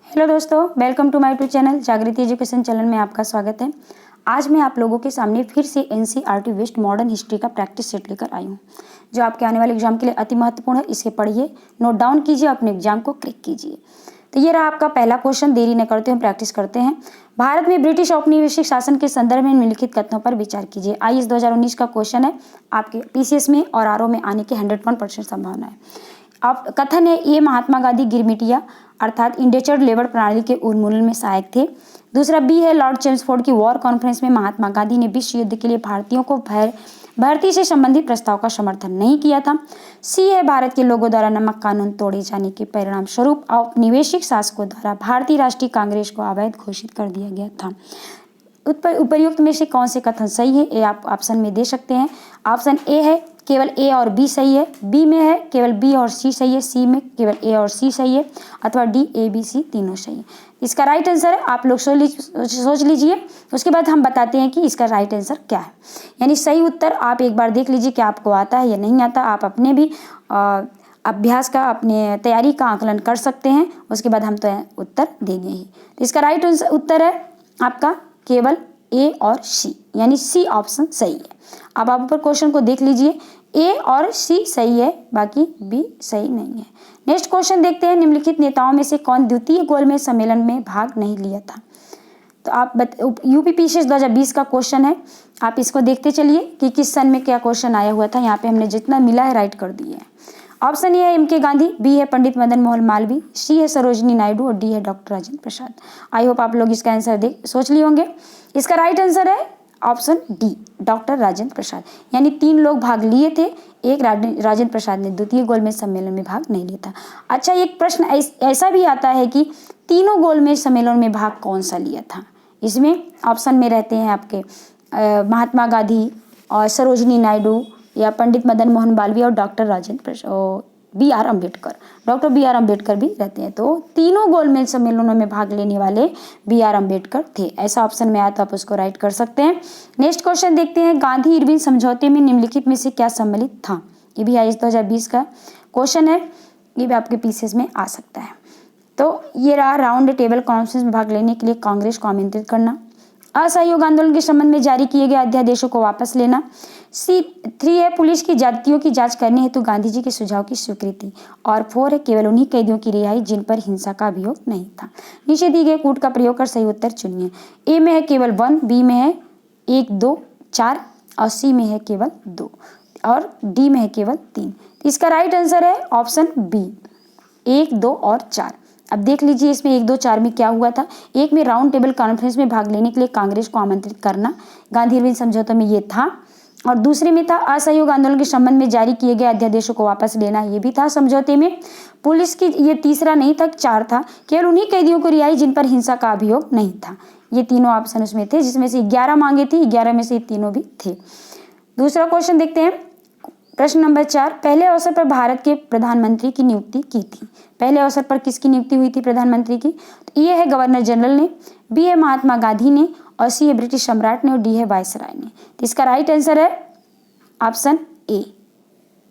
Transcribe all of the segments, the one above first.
Hello दोस्तों, welcome to my YouTube channel Jagriti education channel में आपका स्वागत है। आज मैं आप लोगों के सामने फिर से एनसीईआरटी वेस्ट मॉडर्न हिस्ट्री का प्रैक्टिस सेट लेकर आई हूँ, जो आपके आने वाले एग्जाम के लिए अति महत्वपूर्ण है। इसे पढ़िए, नोट डाउन कीजिए, अपने एग्जाम को क्लिक कीजिए। तो ये रहा आपका पहला क्वेश्चन। देरी न करते हुए प्रैक्टिस करते हैं। भारत में ब्रिटिश औपनिवेशिक शासन के संदर्भ में निम्नलिखित कथनों पर विचार कीजिए। आईएएस 2019 का क्वेश्चन है, आपके पीसीएस में और आरओ में आने की 101% संभावना है। अब कथन है, ये महात्मा गांधी गिरमिटिया अर्थात इंडेचर्ड लेबर प्रणाली के उन्मूलन में सहायक थे। दूसरा बी है, लॉर्ड चेम्सफोर्ड की वॉर कॉन्फ्रेंस में महात्मा गांधी ने विश्व युद्ध के लिए भारतीयों को भर्ती से संबंधित प्रस्ताव का समर्थन नहीं किया था। सी है, भारत के लोगों द्वारा नमक कानून तोड़े जाने के परिणाम स्वरूप औपनिवेशिक शासकों द्वारा भारतीय राष्ट्रीय कांग्रेस को अवैध घोषित कर दिया गया था। उपर्युक्त में से कौन से कथन सही है, ये आप ऑप्शन में दे सकते हैं। ऑप्शन ए है, केवल ए और बी सही है। बी में है केवल बी और सी सही है। सी में केवल ए और सी सही है। अथवा डी, ए बी सी तीनों सही है। इसका राइट आंसर है, आप लोग सोच लीजिए, उसके बाद हम बताते हैं कि इसका राइट आंसर क्या है। यानी सही उत्तर आप एक बार देख लीजिए कि आपको आता है या नहीं आता। आप अपने भी अभ्यास का, अपने तैयारी का आकलन कर सकते हैं। उसके बाद हम तो उत्तर देंगे ही। तो इसका राइट उत्तर है आपका केवल ए और सी, यानी सी ऑप्शन सही है। अब आप ऊपर क्वेश्चन को देख लीजिए, ए और सी सही है, बाकी बी सही नहीं है। नेक्स्ट क्वेश्चन देखते हैं, निम्नलिखित नेताओं में से कौन द्वितीय गोलमेज सम्मेलन में भाग नहीं लिया था। तो आप यूपी पीसीएस 2020 का क्वेश्चन है, आप इसको देखते चलिए कि किस सन में क्या क्वेश्चन आया हुआ था। यहाँ पे हमने जितना मिला है राइट कर दिए है। ऑप्शन ए है एम.के. गांधी, बी है पंडित मदन मोहन मालवीय, सी है सरोजिनी नायडू और डी है doctor Rajendra Prasad. I hope आप लोग इसका आंसर सोच लिए होंगे। इसका राइट आंसर है ऑप्शन डी, डॉक्टर राजेंद्र प्रसाद। यानी 3 लोग भाग लिए थे, एक राजेंद्र प्रसाद ने द्वितीय गोलमेज सम्मेलन में भाग नहीं लिया था। अच्छा, एक प्रश्न ऐसा भी आता है कि तीनों गोलमेज सम्मेलन में भाग कौन सा लिया था। इसमें ऑप्शन में रहते हैं आपके महात्मा गांधी और सरोजिनी नायडू या पंडित मदन मोहन मालवीय और doctor Rajendra Prasad, B R Ambedkar, doctor B R Ambedkar भी रहते हैं। तो तीनों गोलमेज सम्मेलनों में भाग लेने वाले बी आर अम्बेडकर थे। ऐसा ऑप्शन में आया तो आप उसको राइट कर सकते हैं। नेक्स्ट क्वेश्चन देखते हैं, गांधी इरविन समझौते में निम्नलिखित में से क्या सम्मिलित था। ये भी आईएएस 2020 का क्वेश्चन है, ये भी आपके पीसीएस में आ सकता है। तो ये रहा, राउंड टेबल कॉन्फ्रेंस में भाग लेने के लिए कांग्रेस को आमंत्रित करना, असहयोग आंदोलन के संबंध में जारी किए गए अध्यादेशों को वापस लेना। C3 है, पुलिस की जातियों की जांच करने हेतु गांधी जी के सुझाव की स्वीकृति। और 4 है, केवल उन्हीं कैदियों की रिहाई जिन पर हिंसा का अभियोग नहीं था। नीचे दिए गए कूट का प्रयोग कर सही उत्तर चुनिए। ए में है केवल 1, बी में है 1, 2, 4 और सी में है केवल 2 और डी में है केवल 3। इसका राइट आंसर है ऑप्शन बी, 1, 2 और 4। अब देख लीजिए इसमें 1, 2, 4 में क्या हुआ था। एक में राउंड टेबल कॉन्फ्रेंस में भाग लेने के लिए कांग्रेस को आमंत्रित करना, गांधी इरविन समझौते में ये था। और दूसरे में था असहयोग आंदोलन के संबंध में जारी किए गए अध्यादेशों को वापस लेना, ये भी था समझौते में। पुलिस की ये तीसरा नहीं था, 4 था, केवल उन्हीं कैदियों को रिहाई जिन पर हिंसा का अभियोग नहीं था। ये तीनों ऑप्शन उसमें थे, जिसमें से 11 मांगे थी, 11 में से तीनों भी थे। दूसरा क्वेश्चन देखते हैं, प्रश्न नंबर 4, पहले अवसर पर भारत के प्रधानमंत्री की नियुक्ति की थी। पहले अवसर पर किसकी नियुक्ति हुई थी प्रधानमंत्री की। तो ए है गवर्नर जनरल ने, बी है महात्मा गांधी ने और सी है ब्रिटिश सम्राट ने और डी है वायसराय ने। तो इसका राइट आंसर है ऑप्शन ए,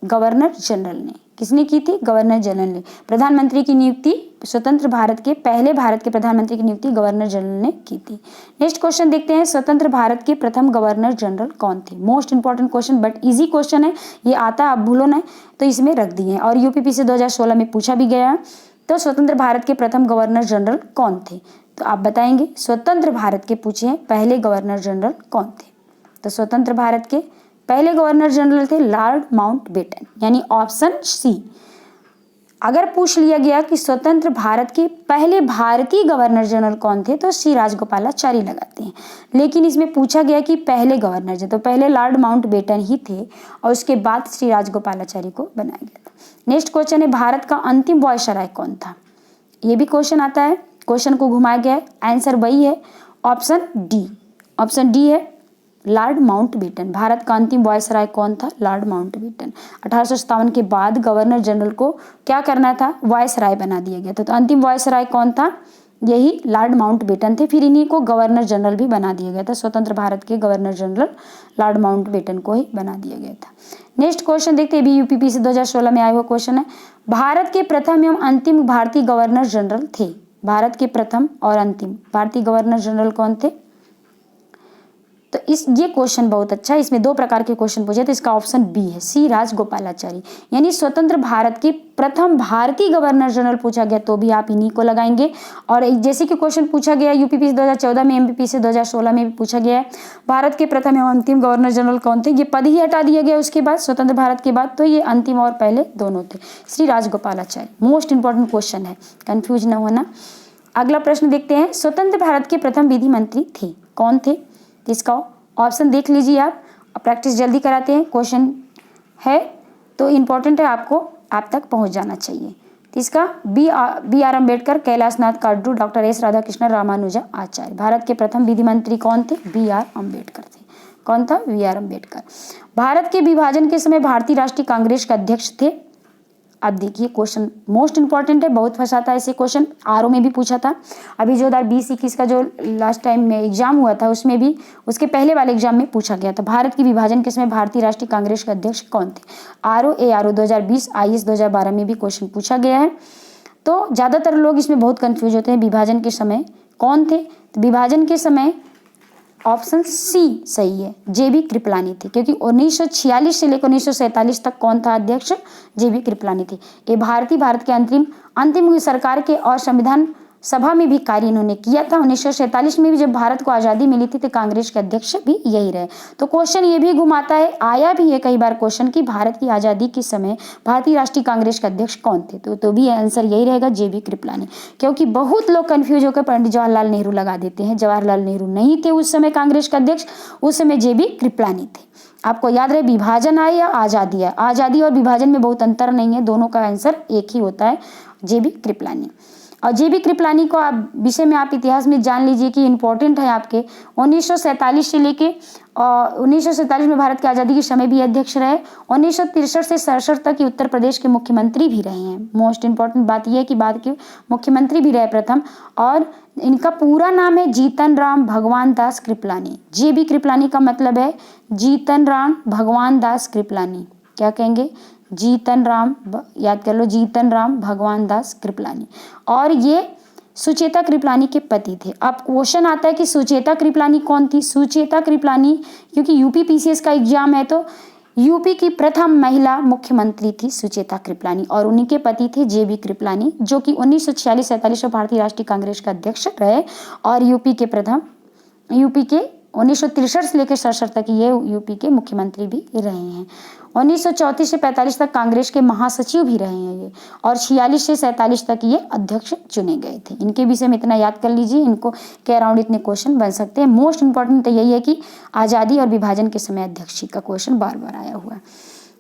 गवर्नर जनरल ने। किसने की थी, गवर्नर जनरल ने। प्रधानमंत्री की नियुक्ति, स्वतंत्र भारत के पहले भारत के प्रधानमंत्री की नियुक्ति गवर्नर जनरल ने की थी। नेक्स्ट क्वेश्चन देखते हैं, स्वतंत्र भारत के प्रथम गवर्नर जनरल कौन थे। Most important question, but easy question है, ये आता है, आप भूलो ना, तो इसमें रख दिए हैं। और यूपीपी से 2016 में पूछा भी गया है। तो स्वतंत्र भारत के प्रथम गवर्नर जनरल कौन थे, तो आप बताएंगे। स्वतंत्र भारत के पूछे पहले गवर्नर जनरल कौन थे, तो स्वतंत्र भारत के पहले गवर्नर जनरल थे लॉर्ड माउंटबेटन, यानी ऑप्शन सी। अगर पूछ लिया गया कि स्वतंत्र भारत के पहले भारतीय गवर्नर जनरल कौन थे, तो सी राजगोपालाचारी लगाते हैं। लेकिन इसमें पूछा गया कि पहले गवर्नर जनरल, तो पहले लॉर्ड माउंटबेटन ही थे और उसके बाद श्री राजगोपालाचारी को बनाया गया था। नेक्स्ट क्वेश्चन है, भारत का अंतिम वायसराय कौन था। ये भी क्वेश्चन आता है, क्वेश्चन को घुमाया गया है, आंसर वही है ऑप्शन डी। ऑप्शन डी है लॉर्ड माउंटबेटन। भारत का अंतिम वायसराय कौन था, लॉर्ड माउंटबेटन। 1857 के बाद गवर्नर जनरल को क्या करना था, वायसराय बना दिया गया था। तो अंतिम वायसराय कौन था, यही लॉर्ड माउंटबेटन थे। फिर इन्हीं को गवर्नर जनरल भी बना दिया गया था। स्वतंत्र भारत के गवर्नर जनरल लॉर्ड माउंटबेटन को ही बना दिया गया था। नेक्स्ट क्वेश्चन देखते हैं, भी यूपीपी से 2016 में आया हुआ क्वेश्चन है, भारत के प्रथम एवं अंतिम भारतीय गवर्नर जनरल थे। भारत के प्रथम और अंतिम भारतीय गवर्नर जनरल कौन थे? तो ये क्वेश्चन बहुत अच्छा है, इसमें 2 प्रकार के क्वेश्चन पूछे, तो इसका ऑप्शन बी है, सी राजगोपालाचारी। यानी स्वतंत्र भारत के प्रथम भारतीय गवर्नर जनरल पूछा गया तो भी आप इन्हीं को लगाएंगे। और जैसे कि क्वेश्चन पूछा गया यूपीपीसी 2014 में, एमपीपीसी 2016 में भी पूछा गया है, भारत के प्रथम एवं अंतिम गवर्नर जनरल कौन थे? ये पद ही हटा दिया गया उसके बाद, स्वतंत्र भारत के बाद, तो ये अंतिम और पहले दोनों थे, Shri Rajagopalachari. Most important question है, कंफ्यूज न होना। अगला प्रश्न देखते हैं, स्वतंत्र भारत के प्रथम विधि मंत्री थे, कौन थे? इसका ऑप्शन देख लीजिए आप प्रैक्टिस जल्दी कराते हैं, क्वेश्चन है तो इम्पोर्टेंट है, आपको आप तक पहुंच जाना चाहिए। तो इसका B R Ambedkar, Kailashnath Katju, doctor S Radhakrishnan, Ramanuja Acharya. Bharat के प्रथम विधि मंत्री कौन थे? बी आर अम्बेडकर थे। कौन था? B R Ambedkar. भारत के विभाजन के समय भारतीय राष्ट्रीय कांग्रेस के अध्यक्ष थे। अब देखिए क्वेश्चन मोस्ट इंपॉर्टेंट है, बहुत फंसाता है ऐसे क्वेश्चन, आरओ में भी पूछा था। अभी 2020-21 का जो लास्ट टाइम में एग्जाम हुआ था उसमें भी, उसके पहले वाले एग्जाम में पूछा गया था, भारत के विभाजन के समय भारतीय राष्ट्रीय कांग्रेस के अध्यक्ष कौन थे? आरओ 2020, आईएएस 2012 में भी क्वेश्चन पूछा गया है। तो ज़्यादातर लोग इसमें बहुत कन्फ्यूज होते हैं, विभाजन के समय कौन थे? तो विभाजन के समय ऑप्शन सी सही है, जेबी कृपलानी थे, क्योंकि 1946 से लेकर 1947 तक कौन था अध्यक्ष? जेबी कृपलानी थे। ये भारत के अंतिम सरकार के और संविधान सभा में भी कार्य इन्होंने किया था। 1947 में भी जब भारत को आज़ादी मिली थी तो कांग्रेस के अध्यक्ष भी यही रहे। तो क्वेश्चन ये भी घुमाता है, आया भी है कई बार क्वेश्चन कि भारत की आज़ादी के समय भारतीय राष्ट्रीय कांग्रेस के अध्यक्ष कौन थे? तो भी आंसर यही रहेगा, जेबी कृपलानी। क्योंकि बहुत लोग कन्फ्यूज होकर पंडित जवाहरलाल नेहरू लगा देते हैं, जवाहरलाल नेहरू नहीं थे उस समय कांग्रेस के अध्यक्ष, उस समय जेबी कृपलानी थे। आपको याद रहे, विभाजन आए या आज़ादी है, आज़ादी और विभाजन में बहुत अंतर नहीं है, दोनों का आंसर एक ही होता है, जेबी कृपलानी। और जेबी कृपलानी को आप विषय में आप इतिहास में जान लीजिए कि इम्पोर्टेंट है आपके। 1947 से लेके 1947 में भारत की आज़ादी के समय भी अध्यक्ष रहे, 1963 से 67 तक उत्तर प्रदेश के मुख्यमंत्री भी रहे हैं। मोस्ट इंपॉर्टेंट बात यह है कि बाद के मुख्यमंत्री भी रहे प्रथम, और इनका पूरा नाम है जीतन राम भगवान दास कृपलानी। जेबी कृपलानी का मतलब है जीतन राम भगवान दास कृपलानी। क्या कहेंगे? जीतन राम, याद कर लो, जीतन राम भगवान दास कृपलानी। और ये सुचेता कृपलानी के पति थे। अब क्वेश्चन आता है कि सुचेता कृपलानी कौन थी? सुचेता कृपलानी, क्योंकि यूपी पीसीएस का एग्जाम है तो यूपी की प्रथम महिला मुख्यमंत्री थी सुचेता कृपलानी, और उन्हीं के पति थे जेबी कृपलानी, जो कि 1946-47 में भारतीय राष्ट्रीय कांग्रेस के अध्यक्ष रहे, और यूपी के 1963 से लेकर 67 तक ये यूपी के मुख्यमंत्री भी रहे हैं। 1934 से 45 तक कांग्रेस के महासचिव भी रहे हैं ये, और 46 से 47 तक ये अध्यक्ष चुने गए थे। इनके विषय में इतना याद कर लीजिए, इनको के अराउंड इतने क्वेश्चन बन सकते हैं। मोस्ट इंपॉर्टेंट तो यही है कि आज़ादी और विभाजन के समय अध्यक्ष का क्वेश्चन बार बार आया हुआ है।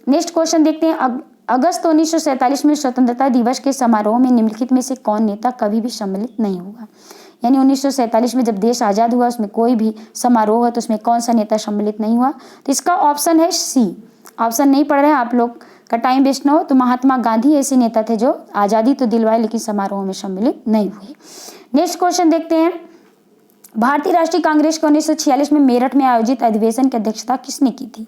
नेक्स्ट क्वेश्चन देखते हैं, अगस्त 1947 में स्वतंत्रता दिवस के समारोह में निम्नलिखित में से कौन नेता कभी भी सम्मिलित नहीं हुआ? यानी 1947 में जब देश आज़ाद हुआ उसमें कोई भी समारोह है तो उसमें कौन सा नेता सम्मिलित नहीं हुआ? तो इसका ऑप्शन है सी। ऑप्शन नहीं पढ़ रहे हैं आप लोग का टाइम वेस्ट ना हो, तो महात्मा गांधी ऐसे नेता थे जो आज़ादी तो दिलवाए लेकिन समारोह में सम्मिलित नहीं हुए। नेक्स्ट क्वेश्चन देखते हैं, भारतीय राष्ट्रीय कांग्रेस को 1946 में मेरठ में आयोजित अधिवेशन की अध्यक्षता किसने की थी?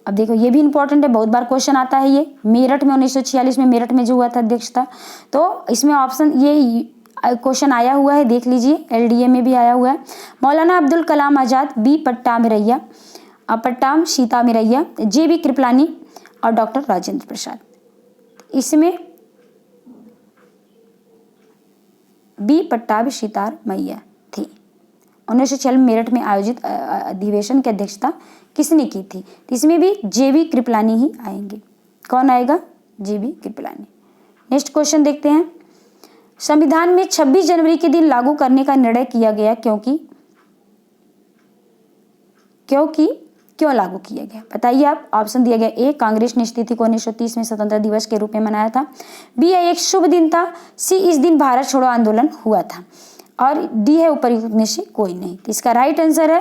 अब देखो ये भी इंपॉर्टेंट है, बहुत बार क्वेश्चन आता है ये, मेरठ में 1946 में मेरठ में जो हुआ था अध्यक्षता, तो इसमें ऑप्शन ये क्वेश्चन आया हुआ है, देख लीजिए, एलडीए में भी आया हुआ है। मौलाना अब्दुल कलाम आज़ाद, बी पट्टाम सीता मिरैया, जेबी कृपलानी और डॉक्टर राजेंद्र प्रसाद। इसमें बी पट्टाभ सीतार मैया थी। 1946 में मेरठ में आयोजित अधिवेशन की अध्यक्षता किसने की थी? तो इसमें भी जेबी कृपलानी ही आएंगे। कौन आएगा? जेबी कृपलानी। नेक्स्ट क्वेश्चन देखते हैं, संविधान में 26 जनवरी के दिन लागू करने का निर्णय किया गया क्यों लागू किया गया? बताइए आप। ऑप्शन दिया गया, ए कांग्रेस ने इस तिथि को 1930 में स्वतंत्रता दिवस के रूप में मनाया था, बी एक शुभ दिन था, सी इस दिन भारत छोड़ो आंदोलन हुआ था, और डी है उपयुक्त में से कोई नहीं। तो इसका राइट आंसर है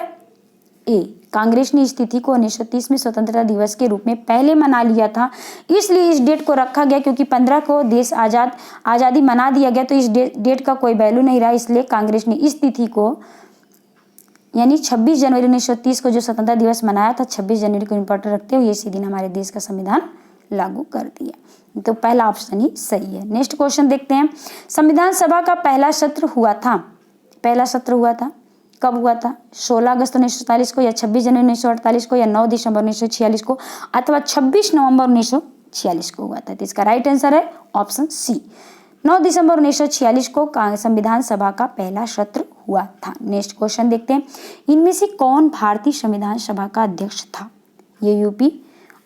ए, कांग्रेस ने इस तिथि को 1930 में स्वतंत्रता दिवस के रूप में पहले मना लिया था, इसलिए इस डेट को रखा गया, क्योंकि 15 को देश आज़ादी मना दिया गया तो इस डेट का कोई वैल्यू नहीं रहा, इसलिए कांग्रेस ने इस तिथि को यानी 26 जनवरी 1930 को जो स्वतंत्रता दिवस मनाया था, 26 जनवरी को इम्पोर्टेंट रखते हुए इसी दिन हमारे देश का संविधान लागू कर दिया। तो पहला ऑप्शन ही सही है। नेक्स्ट क्वेश्चन देखते हैं, संविधान सभा का पहला सत्र हुआ था, पहला सत्र हुआ था कब हुआ था? 16 अगस्त 1947 को, या 26 जनवरी 1948 को, या 9 दिसंबर 1946 को, अथवा 26 नवंबर 1946 को हुआ था। तो इसका राइट आंसर है ऑप्शन सी, 9 दिसंबर 1946 को संविधान सभा का पहला सत्र हुआ था। नेक्स्ट क्वेश्चन देखते हैं, इनमें से कौन भारतीय संविधान सभा का अध्यक्ष था? ये यूपी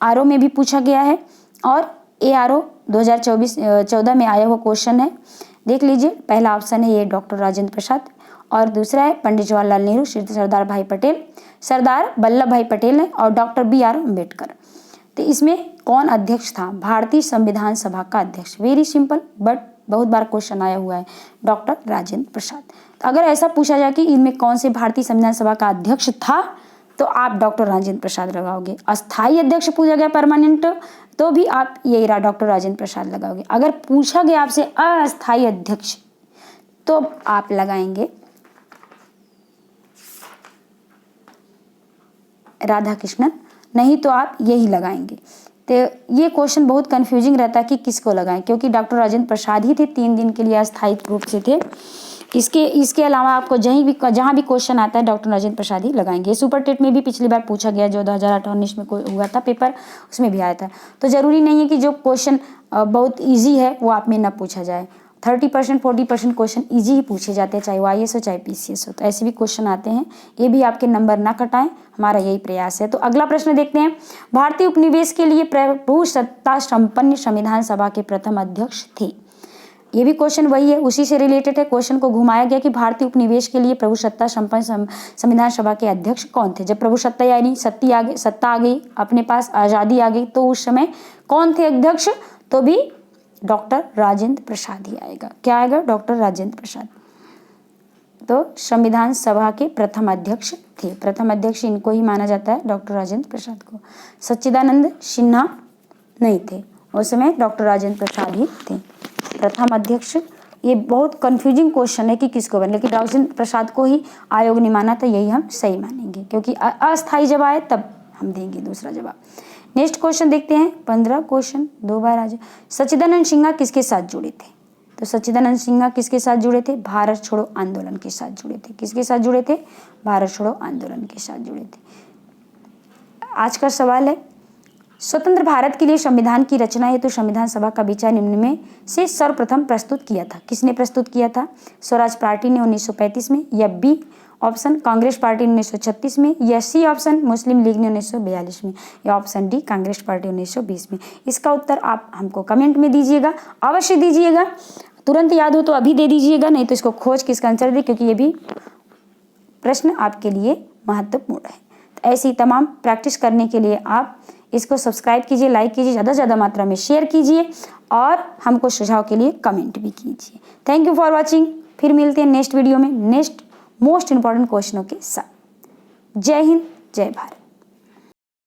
आरओ में भी पूछा गया है और एआरओ 2014 में आया हुआ क्वेश्चन है, देख लीजिए। पहला ऑप्शन है ये डॉक्टर राजेंद्र प्रसाद, और दूसरा है पंडित जवाहरलाल नेहरू, सरदार भाई पटेल, सरदार वल्लभ भाई पटेल है, और डॉक्टर BR अम्बेडकर। तो इसमें कौन अध्यक्ष था भारतीय संविधान सभा का अध्यक्ष? वेरी सिंपल, बट बहुत बार क्वेश्चन आया हुआ है, डॉक्टर राजेंद्र प्रसाद। तो अगर ऐसा पूछा जाए कि इनमें कौन से भारतीय संविधान सभा का अध्यक्ष था, तो आप डॉक्टर राजेंद्र प्रसाद लगाओगे। अस्थायी अध्यक्ष पूछा गया परमानेंट, तो भी आप यही रहा डॉक्टर राजेंद्र प्रसाद लगाओगे। अगर पूछा गया आपसे अस्थायी अध्यक्ष, तो आप लगाएंगे राधाकृष्णन, नहीं तो आप यही लगाएंगे। तो ये क्वेश्चन बहुत कंफ्यूजिंग रहता है कि किसको लगाएं, क्योंकि डॉक्टर राजेंद्र प्रसाद ही थे, 3 दिन के लिए अस्थायी रूप से थे। इसके अलावा आपको जहाँ भी क्वेश्चन आता है डॉक्टर राजेंद्र प्रसाद ही लगाएंगे। सुपर टेट में भी पिछली बार पूछा गया, जो 2018-19 में हुआ था पेपर, उसमें भी आया था। तो जरूरी नहीं है कि जो क्वेश्चन बहुत ईजी है वो आप में न पूछा जाए। 30% 40% क्वेश्चन ईजी ही पूछे जाते हैं, चाहे वो IAS हो चाहे PCS हो। तो ऐसे भी क्वेश्चन आते हैं, ये भी आपके नंबर ना कटाएं, हमारा यही प्रयास है। तो अगला प्रश्न देखते हैं, भारतीय उपनिवेश के लिए प्रभुसत्ता संपन्न संविधान सभा के प्रथम अध्यक्ष थे। ये भी क्वेश्चन वही है, उसी से रिलेटेड है। क्वेश्चन को घुमाया गया कि भारतीय उपनिवेश के लिए प्रभुसत्ता संपन्न संविधान सभा के अध्यक्ष कौन थे? जब प्रभुसत्ता यानी सत्ता आ गई, अपने पास आज़ादी आ गई, तो उस समय कौन थे अध्यक्ष? तो भी डॉक्टर राजेंद्र प्रसाद ही आएगा। क्या आएगा? डॉक्टर राजेंद्र प्रसाद। तो संविधान सभा के प्रथम अध्यक्ष थे, प्रथम अध्यक्ष इनको ही माना जाता है, डॉक्टर राजेंद्र प्रसाद को। सच्चिदानंद सिन्हा नहीं थे, उस समय डॉक्टर राजेंद्र प्रसाद ही थे प्रथम अध्यक्ष। ये बहुत कंफ्यूजिंग क्वेश्चन है कि किसको बने, लेकिन राजेंद्र प्रसाद को ही आयोग ने माना, तो यही हम सही मानेंगे, क्योंकि अस्थायी जब आए तब हम देंगे दूसरा जवाब। नेक्स्ट क्वेश्चन देखते हैं, 15 क्वेश्चन 2 बार आ जाए। सच्चिदानंद सिन्हा किसके साथ जुड़े थे? तो सच्चिदानंद सिन्हा किसके साथ जुड़े थे? भारत छोड़ो आंदोलन के साथ जुड़े थे। किसके साथ जुड़े थे? भारत छोड़ो आंदोलन के साथ जुड़े थे। आज का सवाल है, स्वतंत्र भारत के लिए संविधान की रचना हेतु संविधान सभा का विचार निम्न में से सर्वप्रथम प्रस्तुत किया था? किसने प्रस्तुत किया था? स्वराज पार्टी ने 1935 में, या बी ऑप्शन कांग्रेस पार्टी 1936 में, या सी ऑप्शन मुस्लिम लीग ने 1942 में, या ऑप्शन डी कांग्रेस पार्टी 1920 में? इसका उत्तर आप हमको कमेंट में दीजिएगा, अवश्य दीजिएगा। तुरंत याद हो तो अभी दे दीजिएगा, नहीं तो इसको खोज के इसका आंसर दे, क्योंकि ये भी प्रश्न आपके लिए महत्वपूर्ण है। तो ऐसी तमाम प्रैक्टिस करने के लिए आप इसको सब्सक्राइब कीजिए, लाइक कीजिए, ज़्यादा से ज़्यादा मात्रा में शेयर कीजिए, और हमको सुझाव के लिए कमेंट भी कीजिए। Thank you for watching. फिर मिलते हैं नेक्स्ट वीडियो में नेक्स्ट मोस्ट इंपॉर्टेंट क्वेश्चनों के साथ। जय हिंद, जय भारत।